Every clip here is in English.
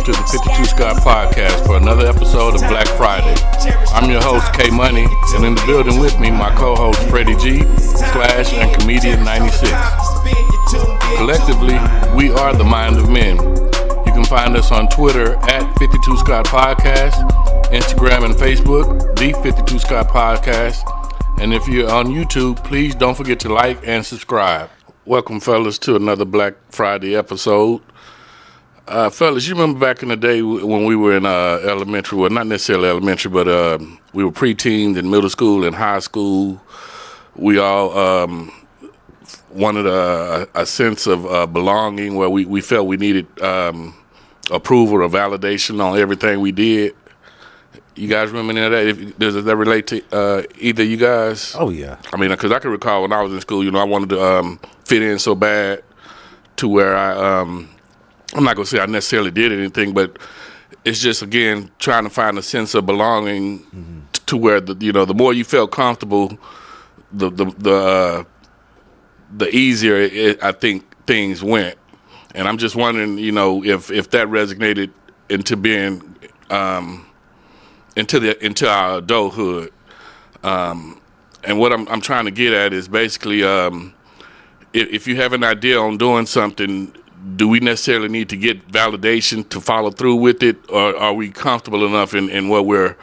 to the 52 Scott Podcast for another episode of Black Friday. I'm your host, K Money, and in the building with me, my co-host, Freddie G, Slash, and Comedian 96. Collectively, we are the Mind of Men. You can find us on Twitter at 52 Scott Podcast, Instagram and Facebook, the 52 Scott Podcast, and if you're on YouTube, please don't forget to like and subscribe. Welcome, fellas, to another Black Friday episode. Fellas, you remember back in the day when we were in elementary, well, not necessarily elementary, but we were preteens in middle school and high school. We all wanted a sense of belonging where we felt we needed approval or validation on everything we did. You guys remember any of that? Does that relate to either of you guys? Oh, yeah. I mean, because I can recall when I was in school, I wanted to fit in so bad to where I'm not going to say I necessarily did anything, but it's just, again, trying to find a sense of belonging to where, the more you felt comfortable, the easier I think things went. And I'm just wondering, if that resonated into being into our adulthood. And what I'm trying to get at is basically if you have an idea on doing something, do we necessarily need to get validation to follow through with it, or are we comfortable enough in what we're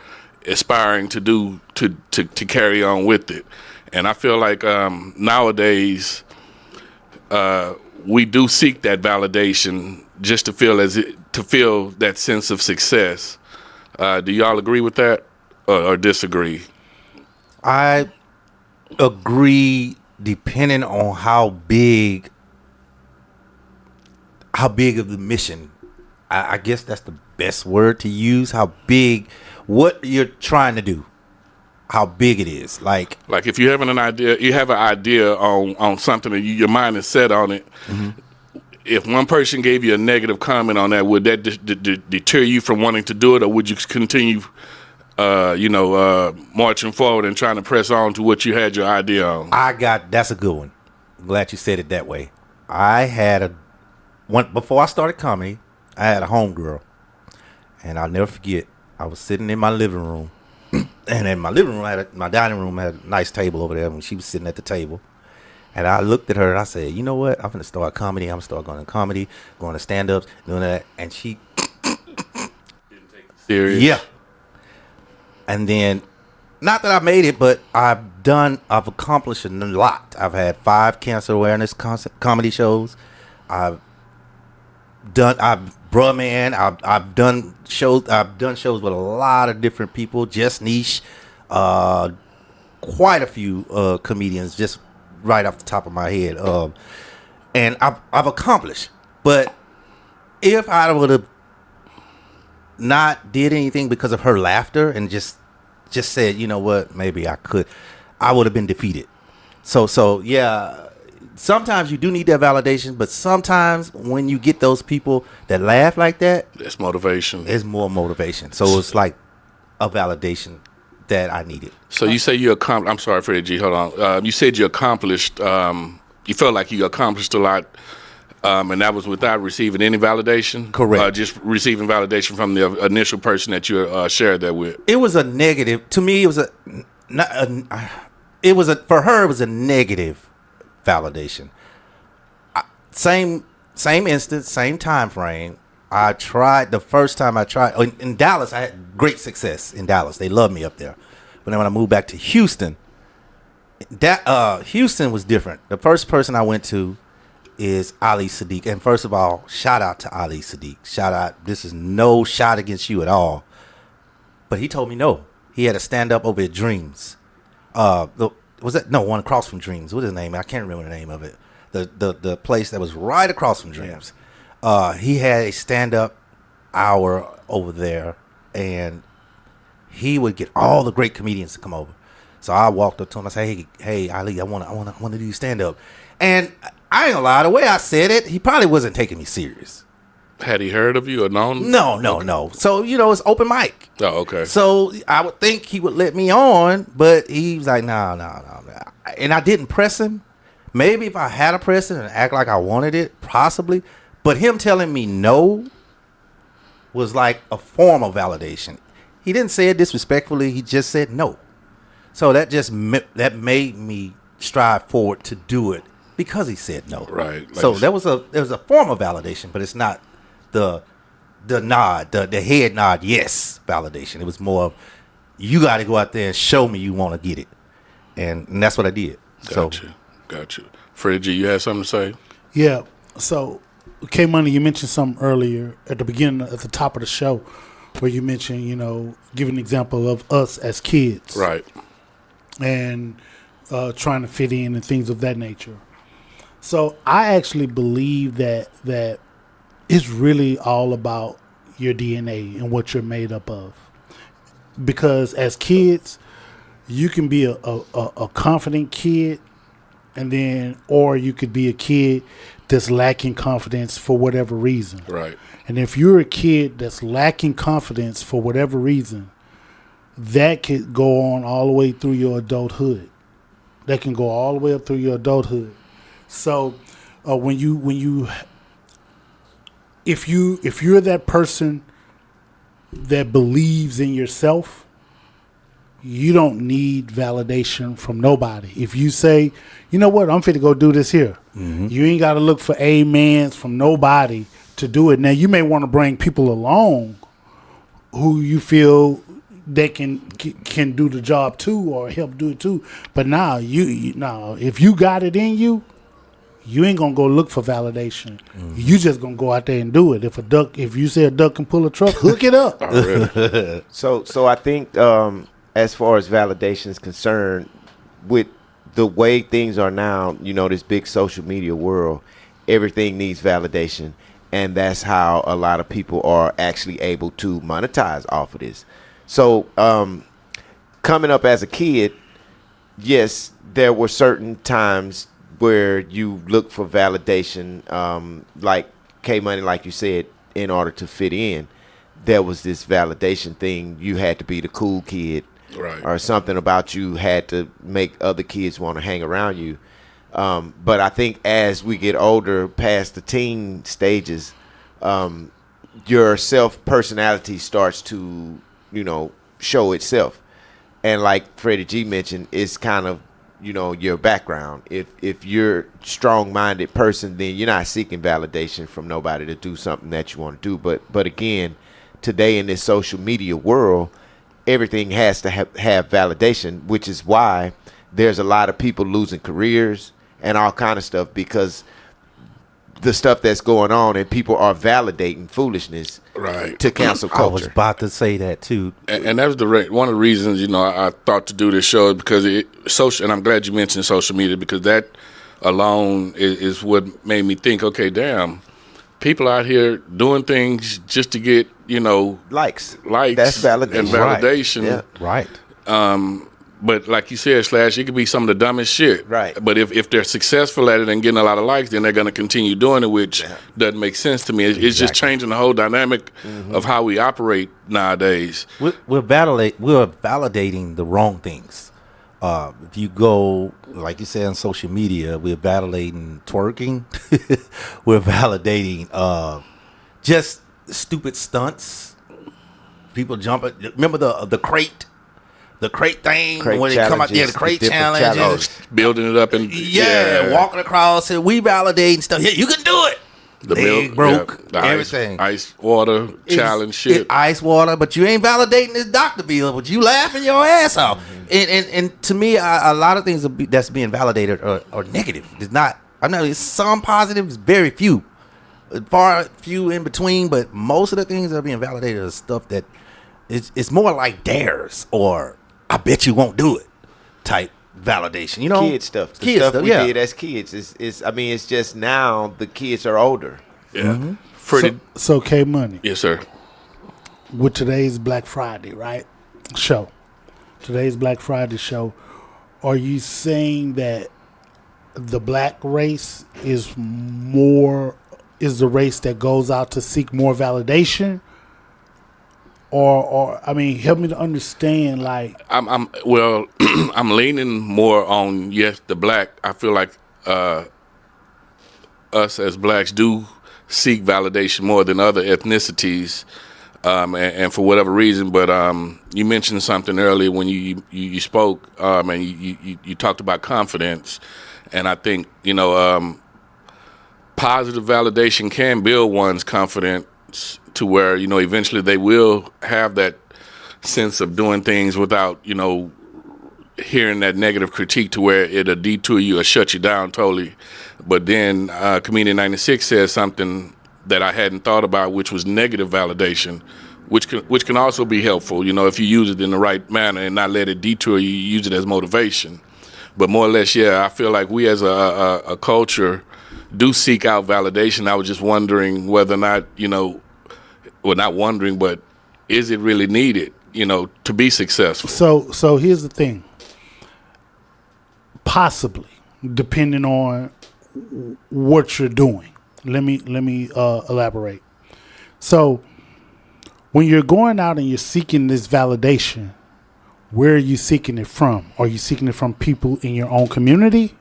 aspiring to do to carry on with it? And I feel like nowadays we do seek that validation just to feel that sense of success. Do y'all agree with that or disagree? I agree, depending on how big of the mission. I guess that's the best word to use. How big, what you're trying to do, how big it is. Like if you have an idea on something and your mind is set on it. Mm-hmm. If one person gave you a negative comment on that, would that deter you from wanting to do it, or would you continue, marching forward and trying to press on to what you had your idea on? That's a good one. I'm glad you said it that way. I had before I started comedy, I had a homegirl, and I'll never forget. I was sitting in my living room, and in my living room, my dining room had a nice table over there. When she was sitting at the table. And I looked at her and I said, you know what? I'm going to start comedy. I'm going to start going to comedy, going to stand-ups, doing that. And she didn't take it serious. Yeah. And then, not that I made it, but I've accomplished a lot. I've had 5 cancer awareness comedy shows. I've done shows with a lot of different people, just niche, quite a few comedians, just right off the top of my head, and I've accomplished. But if I would have not did anything because of her laughter and just said, you know what, maybe I would have been defeated. So yeah, sometimes you do need that validation, but sometimes when you get those people that laugh like that, it's motivation. It's more motivation. So it's like a validation that I needed. So you say you accomplished. I'm sorry, Freddie G. Hold on. You said you accomplished. You felt like you accomplished a lot, and that was without receiving any validation. Correct. Just receiving validation from the initial person that you shared that with. It was a negative to me. For her. It was a negative validation. Same instance, same time frame. I tried the first time I tried in Dallas. I had great success in Dallas. They loved me up there. But then when I moved back to Houston, Houston was different. The first person I went to is Ali Sadiq. And first of all, shout out to Ali Sadiq. Shout out. This is no shot against you at all. But he told me no. He had a stand up over at Dreams. One across from Dreams. What's his name? I can't remember the name of it. The place that was right across from Dreams. He had a stand-up hour over there, and he would get all the great comedians to come over. So I walked up to him. I said, "Hey, Ali, I want to do stand-up." And I ain't gonna lie, the way I said it, he probably wasn't taking me serious. Had he heard of you or known? No. So it's open mic. Oh, okay. So I would think he would let me on, but he was like, no. And I didn't press him. Maybe if I had a press it and act like I wanted it, possibly. But him telling me no was like a form of validation. He didn't say it disrespectfully. He just said no. So that made me strive forward to do it because he said no. Right. Like So there was a form of validation, but it's not the nod, the head nod, yes, validation. It was more of, you got to go out there and show me you want to get it. And that's what I did. Got you. Freddie G, you had something to say? Yeah. So, K Money, you mentioned something earlier at the beginning, at the top of the show, where you mentioned, give an example of us as kids. Right. And trying to fit in and things of that nature. So, I actually believe that it's really all about your DNA and what you're made up of. Because as kids, you can be a confident kid, or you could be a kid that's lacking confidence for whatever reason. Right. And if you're a kid that's lacking confidence for whatever reason, that could go on all the way through your adulthood. That can go all the way up through your adulthood. So if you're that person that believes in yourself, you don't need validation from nobody. If you say, you know what, I'm finna go do this here, you ain't got to look for amens from nobody to do it. Now, you may want to bring people along who you feel they can do the job too or help do it too. But now, if you got it in you, you ain't gonna go look for validation. You just gonna go out there and do it. If you say a duck can pull a truck, hook it up. So I think as far as validation is concerned, with the way things are now, this big social media world, everything needs validation, and that's how a lot of people are actually able to monetize off of this. So coming up as a kid, yes, there were certain times where you look for validation, like K-Money, like you said, in order to fit in. There was this validation thing. You had to be the cool kid, right, or something about you had to make other kids want to hang around you. But I think as we get older, past the teen stages, your self-personality starts to, show itself. And like Freddie G mentioned, it's kind of, your background. If you're a strong-minded person, then you're not seeking validation from nobody to do something that you want to do. But again, today in this social media world, everything has to have validation, which is why there's a lot of people losing careers and all kind of stuff, because the stuff that's going on and people are validating foolishness, right, to cancel culture. I was about to say that too, and that's one of the reasons I thought to do this show is because social. And I'm glad you mentioned social media, because that alone is what made me think. Okay, damn, people out here doing things just to get likes. That's validation and validation, right? Yeah. But like you said, Slash, it could be some of the dumbest shit. Right. But if they're successful at it and getting a lot of likes, then they're going to continue doing it, which doesn't make sense to me. It's just changing the whole dynamic of how we operate nowadays. We're validating the wrong things. If you go, like you said, on social media, we're validating twerking. We're validating just stupid stunts. People jumping. Remember the crate? The crate thing, when they come out there, the crate challenges. Building it up and walking across and we validating stuff. Yeah, you can do it. The Leg broke, everything. Ice water challenge shit. Ice water, but you ain't validating this doctor bill, but you laughing your ass off. And to me, a lot of things that's being validated are negative. It's not. I know it's some positives, very few, far few in between. But most of the things that are being validated are stuff that it's more like dares or I bet you won't do it type validation, kid stuff. The stuff we did as kids it's just now the kids are older. Yeah. So K Money. Yes, sir. With today's Black Friday, right? Today's Black Friday show, are you saying that the black race is the race that goes out to seek more validation? Or I mean, help me to understand. Like, I'm leaning more on the black. I feel like us as blacks do seek validation more than other ethnicities, and for whatever reason. But you mentioned something earlier when you spoke, and you talked about confidence, and I think positive validation can build one's confidence to where eventually they will have that sense of doing things without hearing that negative critique to where it'll detour you or shut you down totally. But then Comedian 96 says something that I hadn't thought about, which was negative validation, which can also be helpful, if you use it in the right manner and not let it detour you, use it as motivation. But more or less, I feel like we as a culture do seek out validation. I was just wondering whether or not, not wondering, but is it really needed, to be successful? So here's the thing. Possibly, depending on what you're doing. Let me elaborate. So when you're going out and you're seeking this validation, where are you seeking it from? Are you seeking it from people in your own community?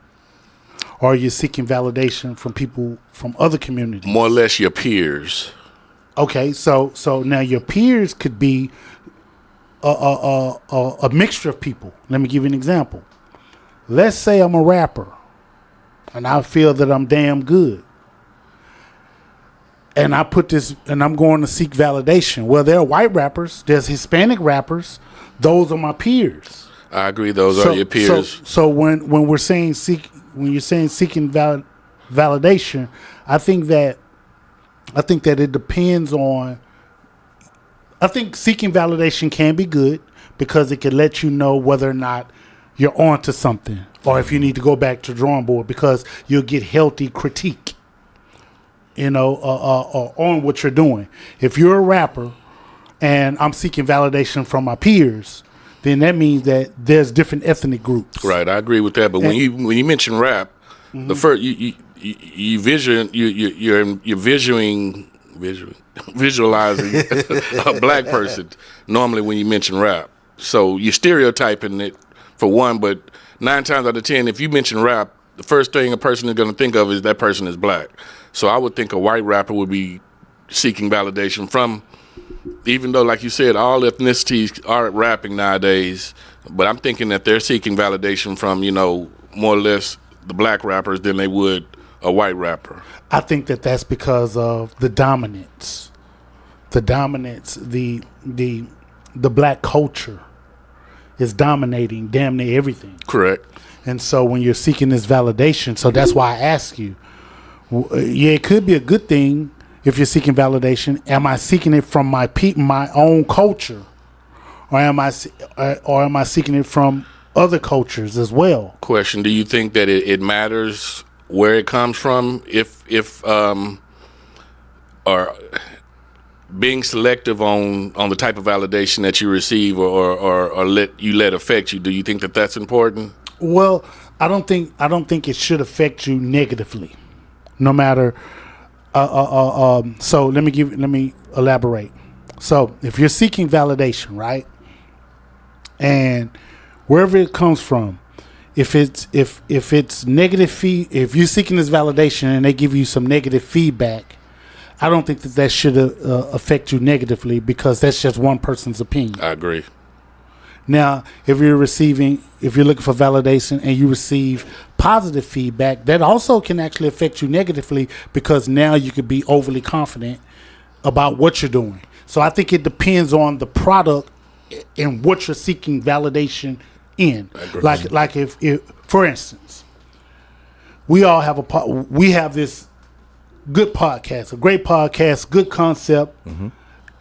Or are you seeking validation from people from other communities? More or less your peers. Okay, so now your peers could be a mixture of people. Let me give you an example. Let's say I'm a rapper and I feel that I'm damn good. And I put this, and I'm going to seek validation. Well, there are white rappers, there's Hispanic rappers. Those are my peers. I agree. Those are your peers. So when we're saying when you're saying seeking validation, I think that it depends on. I think seeking validation can be good because it can let you know whether or not you're onto something, or if you need to go back to the drawing board, because you'll get healthy critique, on what you're doing. If you're a rapper and I'm seeking validation from my peers, then that means that there's different ethnic groups. Right, I agree with that. But when you mention rap, mm-hmm. the first you're visualizing a black person normally when you mention rap. So you're stereotyping it for one, but 9 times out of 10, if you mention rap, the first thing a person is going to think of is that person is black. So I would think a white rapper would be seeking validation from, even though, like you said, all ethnicities are rapping nowadays, but I'm thinking that they're seeking validation from, more or less the black rappers than they would a white rapper. I think that that's because of the dominance. The black culture is dominating damn near everything. Correct. And so when you're seeking this validation, so that's why I ask you, it could be a good thing if you're seeking validation. Am I seeking it from my own culture, or am I seeking it from other cultures as well? Question: do you think that it matters where it comes from, if or being selective on the type of validation that you receive or let affect you? Do you think that that's important? Well, I don't think it should affect you negatively, no matter. So let me elaborate. So if you're seeking validation, right, and wherever it comes from, if it's negative if you're seeking this validation and they give you some negative feedback, I don't think that should affect you negatively, because that's just one person's opinion. I agree. Now, if you're looking for validation and you receive positive feedback, that also can actually affect you negatively, because now you could be overly confident about what you're doing. So I think it depends on the product and what you're seeking validation in. Like if for instance, we have this good podcast, a great podcast, good concept. Mm-hmm.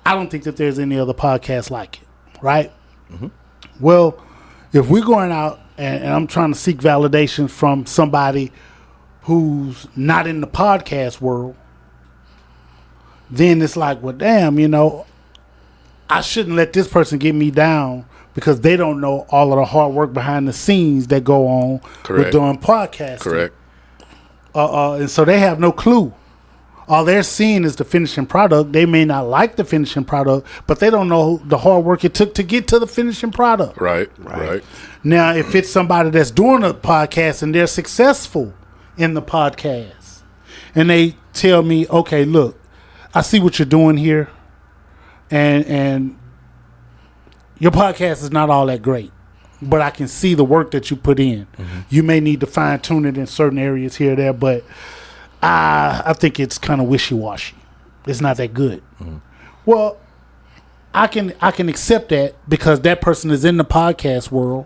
I don't think that there's any other podcast like it, right? Mm-hmm. Well, if we're going out and I'm trying to seek validation from somebody who's not in the podcast world, then it's like, well, damn, I shouldn't let this person get me down, because they don't know all of the hard work behind the scenes that go on with doing podcasting. Correct. And so they have no clue. All they're seeing is the finishing product. They may not like the finishing product, but they don't know the hard work it took to get to the finishing product. Right. Now, if it's somebody that's doing a podcast and they're successful in the podcast, and they tell me, okay, look, I see what you're doing here. and your podcast is not all that great, but I can see the work that you put in. You may need to fine tune it in certain areas here or there, but I think it's kind of wishy-washy. It's not that good. Well, I can accept that because that person is in the podcast world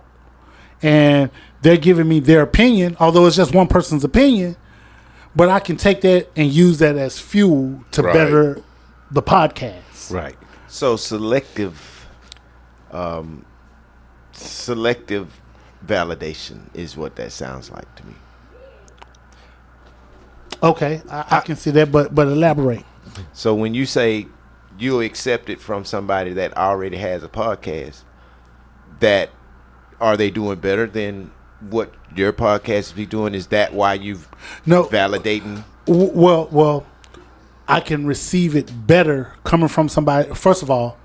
and they're giving me their opinion, although it's just one person's opinion, but I can take that and use that as fuel to better the podcast. Right. So selective validation is what that sounds like to me. Okay, I can see that, but elaborate. So when you say you accept it from somebody that already has a podcast, that are they doing better than what your podcast be doing? Is that why you've validating? Well, I can receive it better coming from somebody. First of all,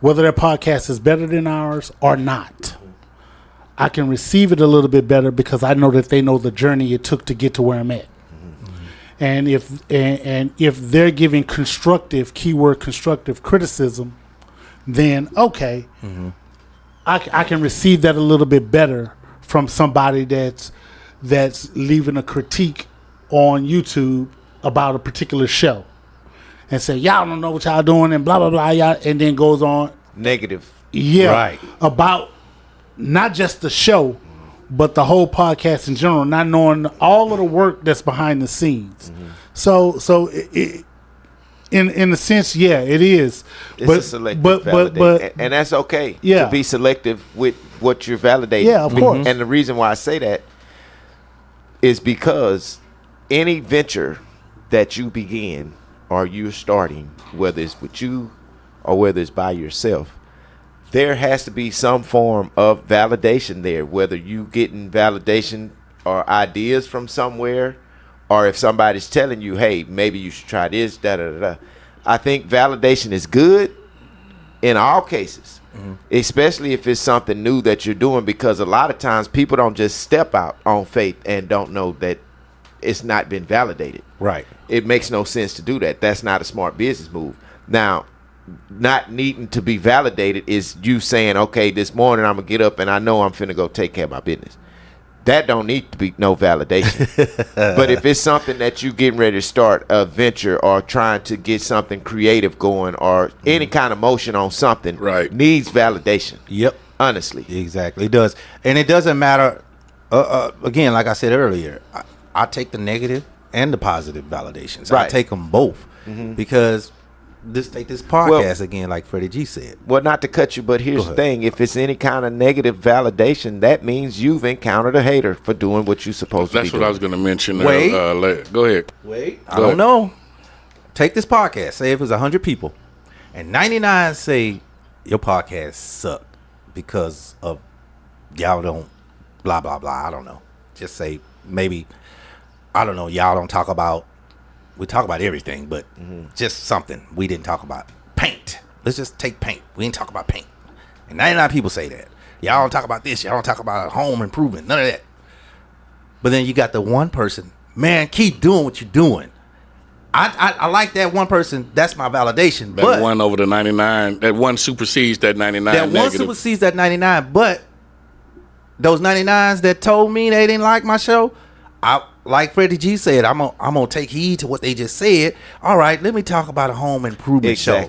whether their podcast is better than ours or not, I can receive it a little bit better because I know that they know the journey it took to get to where I'm at. And if they're giving constructive, keyword constructive criticism, then okay, I can receive that a little bit better from somebody that's leaving a critique on YouTube about a particular show and say, y'all don't know what y'all doing and blah, blah, blah, y'all, and then goes on. Negative. Yeah. Right. About not just the show, but the whole podcast in general, not knowing all of the work that's behind the scenes. So in a sense, yeah, it is. It's a selective validation. And that's okay to be selective with what you're validating. Yeah, of course. And the reason why I say that is because any venture that you begin or you're starting, whether it's with you or whether it's by yourself, there has to be some form of validation there, whether you getting validation or ideas from somewhere, or if somebody's telling you, hey, maybe you should try this, da-da-da-da. I think validation is good in all cases, especially if it's something new that you're doing, because a lot of times people don't just step out on faith and don't know that it's not been validated. Right. It makes no sense to do that. That's not a smart business move. Now, not needing to be validated is you saying, okay, this morning I'm going to get up and I know I'm finna go take care of my business. That don't need to be no validation. But if it's something that you getting ready to start a venture or trying to get something creative going or any kind of motion on something, needs validation. Yep. Honestly. Exactly. It does. And it doesn't matter. Again, like I said earlier, I take the negative and the positive validations. I take them both because take this podcast again, like Freddie G said. Well, not to cut you, but here's the thing. If it's any kind of negative validation, that means you've encountered a hater for doing what you're supposed to be doing. That's what I was going to mention. Wait. Go ahead. I don't know. Take this podcast. Say if it's 100 people and 99 say your podcast suck because of y'all don't blah, blah, blah. I don't know. Just say maybe, I don't know, y'all don't talk about, we talk about everything, but just something we didn't talk about. Paint. Let's just take paint. We didn't talk about paint. And 99 people say that. Y'all don't talk about this. Y'all don't talk about home improvement. None of that. But then you got the one person, man, keep doing what you're doing. I like that one person. That's my validation. That one over the 99. That one supersedes that 99 That negative. one supersedes that 99. But those 99s that told me they didn't like my show, like Freddie G said, I'm gonna take heed to what they just said. All right, let me talk about a home improvement show.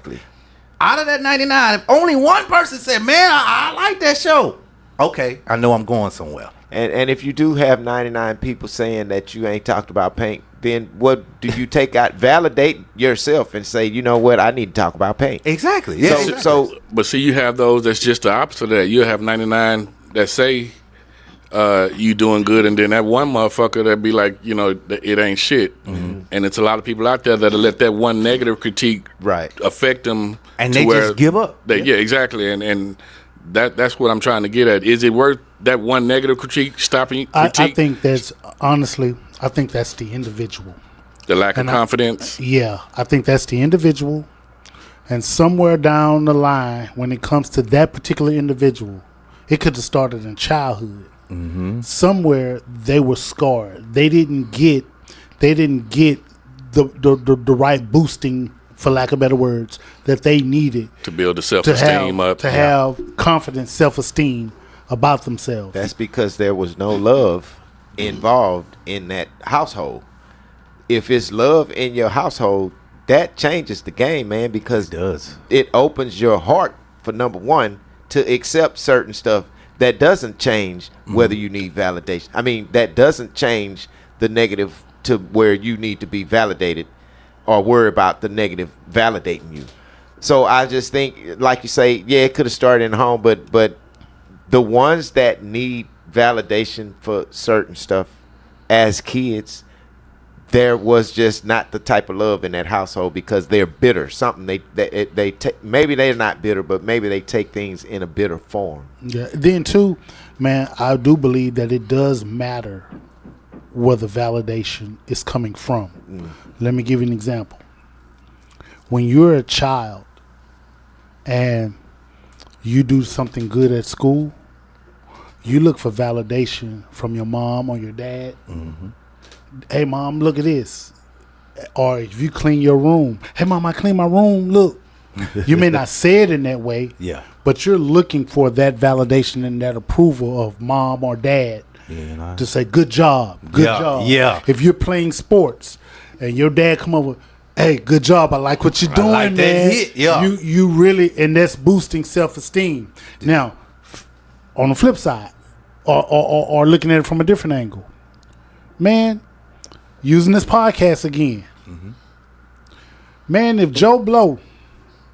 Out of that 99, if only one person said, man, I like that show, okay, I know I'm going somewhere. And if you do have 99 people saying that you ain't talked about paint, then what do you take out? Validate yourself and say, you know what, I need to talk about paint. Exactly. Yeah. But see, you have those that's just the opposite of that. You have 99 that say you doing good, and then that one motherfucker that be like, you know, it ain't shit. And it's a lot of people out there that'll let that one negative critique affect them, and they just give up. Yeah, exactly. And that's what I'm trying to get at. Is it worth that one negative critique stopping critique? I think that's honestly, I think that's the individual. The lack of confidence. I think that's the individual, and somewhere down the line, when it comes to that particular individual, it could have started in childhood. Somewhere they were scarred. They didn't get the right boosting for lack of better words, that they needed to build the self-esteem up. To have confidence, self-esteem about themselves. That's because there was no love involved in that household. If it's love in your household, that changes the game, man, because it opens your heart, for number one, to accept certain stuff that doesn't change whether you need validation. I mean, that doesn't change the negative to where you need to be validated or worry about the negative validating you. So I just think, like you say, yeah, it could have started in home, but the ones that need validation for certain stuff as kids, there was just not the type of love in that household because they're bitter. Something they maybe they're not bitter, but maybe they take things in a bitter form. Yeah. Then too, man, I do believe that it does matter where the validation is coming from. Let me give you an example. When you're a child and you do something good at school, you look for validation from your mom or your dad. Hey, mom, look at this. Or if you clean your room, hey, mom, I clean my room, look. You may not say it in that way, but you're looking for that validation and that approval of mom or dad to say, good job, good job. Yeah. If you're playing sports and your dad come over, hey, good job, I like what you're doing, like man. that hit. Yeah. You really, and that's boosting self-esteem. Now, on the flip side, or looking at it from a different angle, man, using this podcast again. Man, if Joe Blow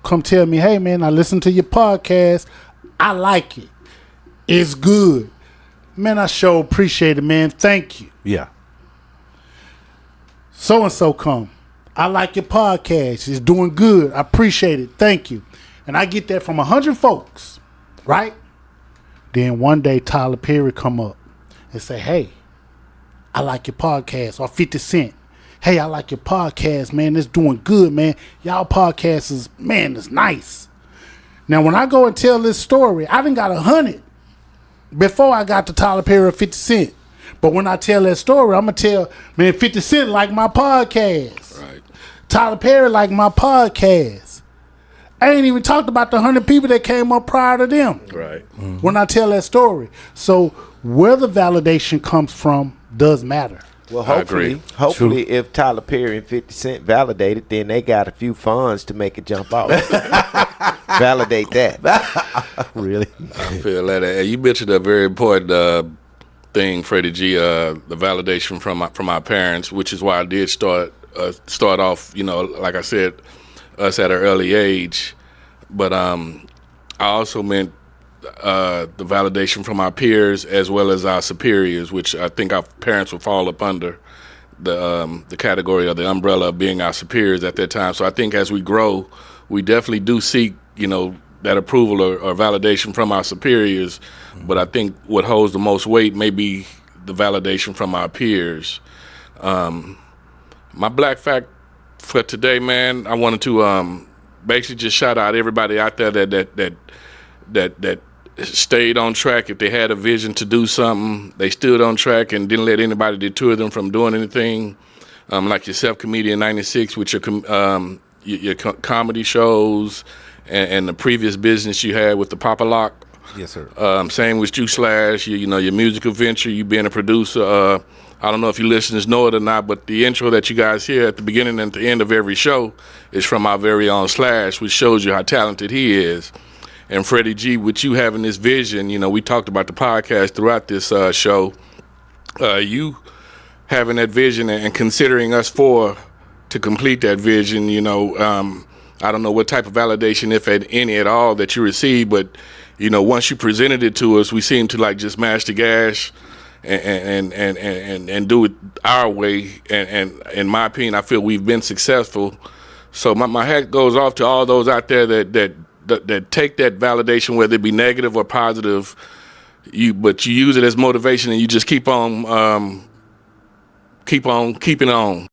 come tell me, hey, man, I listen to your podcast, I like it, it's good, man, I sure appreciate it, man, thank you. Yeah. So-and-so come, I like your podcast, it's doing good, I appreciate it, thank you. And I get that from 100 folks, right? Then one day Tyler Perry come up and say, hey, I like your podcast. Or 50 Cent, hey, I like your podcast, man, it's doing good, man. Y'all podcast is, man, it's nice. Now, when I go and tell this story, I done got 100 before I got to Tyler Perry or 50 Cent. But when I tell that story, I'm going to tell, man, 50 Cent like my podcast. Right. Tyler Perry like my podcast. I ain't even talked about the 100 people that came up prior to them. Right. When I tell that story. So where the validation comes from does matter. Well, hopefully, if Tyler Perry and 50 Cent validated, then they got a few funds to make it jump out. Validate that. Really? I feel that. You mentioned a very important thing, Freddie G, the validation from our parents, which is why I did start off, like I said, us at an early age. But I also meant the validation from our peers as well as our superiors, which I think our parents would fall up under the category or the umbrella of being our superiors at that time. So I think as we grow, we definitely do seek, that approval or validation from our superiors. But I think what holds the most weight may be the validation from our peers. My black fact for today, man, I wanted to basically just shout out everybody out there that stayed on track. If they had a vision to do something, they stood on track and didn't let anybody deter them from doing anything. Like yourself, Comedian 96, with your comedy shows and the previous business you had with the Papa Lock. Yes, sir. Same with you, Slash, your musical venture, you being a producer. I don't know if you listeners know it or not, but the intro that you guys hear at the beginning and at the end of every show is from our very own Slash, which shows you how talented he is. And Freddie G, with you having this vision, we talked about the podcast throughout this show. You having that vision and considering us to complete that vision, I don't know what type of validation, if any at all, that you received, but once you presented it to us, we seemed to just mash the gas and do it our way. And in my opinion, I feel we've been successful. So my hat goes off to all those out there that take that validation, whether it be negative or positive, but you use it as motivation and you just keep on keeping on.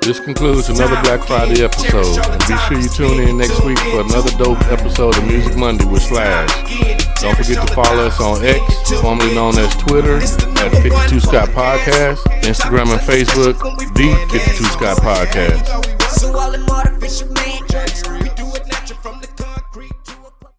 This concludes another Black Friday episode. And be sure you tune in next week for another dope episode of Music Monday with Slash. Don't forget to follow us on X, formerly known as Twitter, at 52 Scott Podcast, Instagram and Facebook, The 52 Scott Podcast. So all them artificial man drugs,